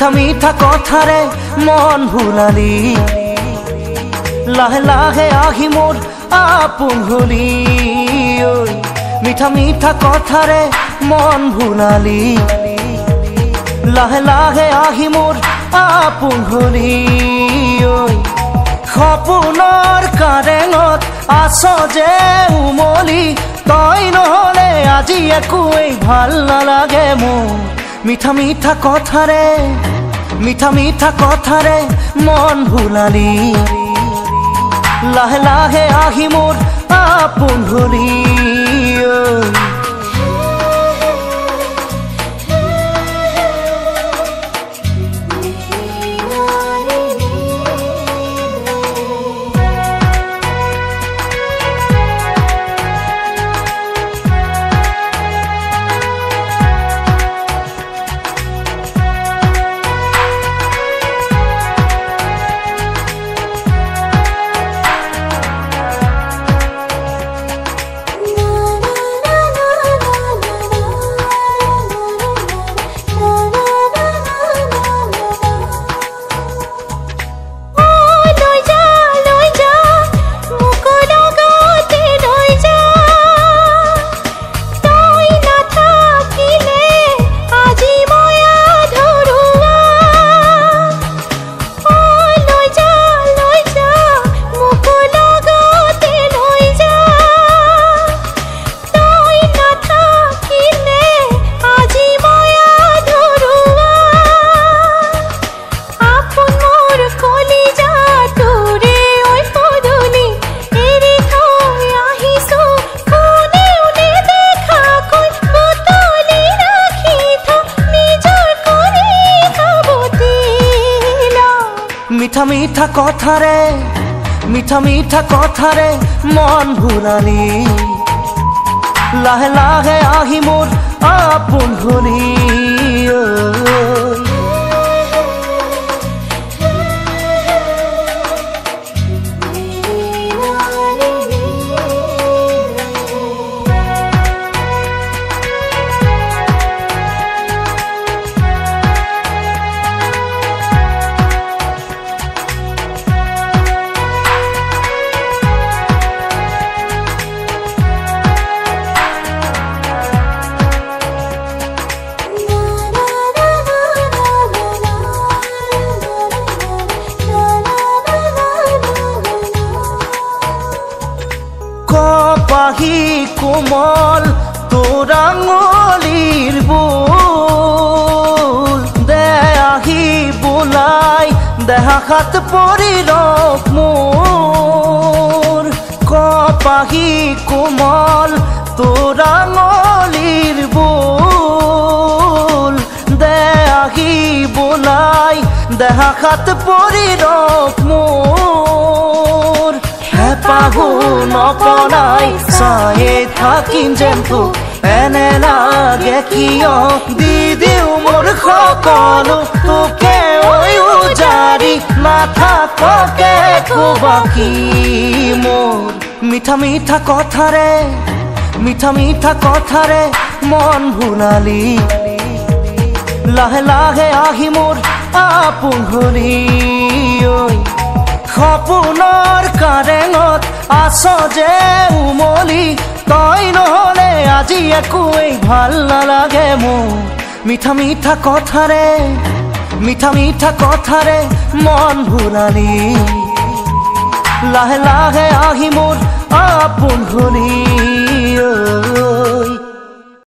মিঠা মিঠা কথারে মন ভুলালি লাহে লাহে আহি মোর আপন হলি ওই মিঠা মিঠা কথারে মন ভুলালি লাহে লাহে আহি মোর আপন হলি ওই সপোনৰ কাৰেঙত আছ যে উমলি তই নহলে আজি একোৱেই ভাল নালাগে মোৰ মিঠা মিঠা কথাৰে মন ভুলালি লাহে লাহে আহি মোর আপন হলি মিঠা মিঠা কথারে মন ভুলালি লাহে লাহে আহি মোর আপন হলি পাহি কোমল তোর আঙুলির বুল দে আহি বোলাই দেহা হাত পরি রক মোর পাহি কোমল তোর আঙুলির বুল দে আহি বোলাই দেহা হাত পরি রক মোর পাহু নপনাই চায়ে থাকিম যেন তোক এনে লাগে কিয় দি দিও মোৰ সকলো তোকে উজাৰি নাথাকে বাকী মোৰ মিঠা মিঠা কথাৰে মন ভুলালি লাহে লাহে আহি মোৰ আপোন হলি সপোনৰ কাৰেঙত আছ যে উমলি তই নহলে আজি একোৱেই ভাল নালাগে মোৰ মিঠা মিঠা কথাৰে মন ভুলালি লাহে লাহে আহি মোৰ আপোন হলি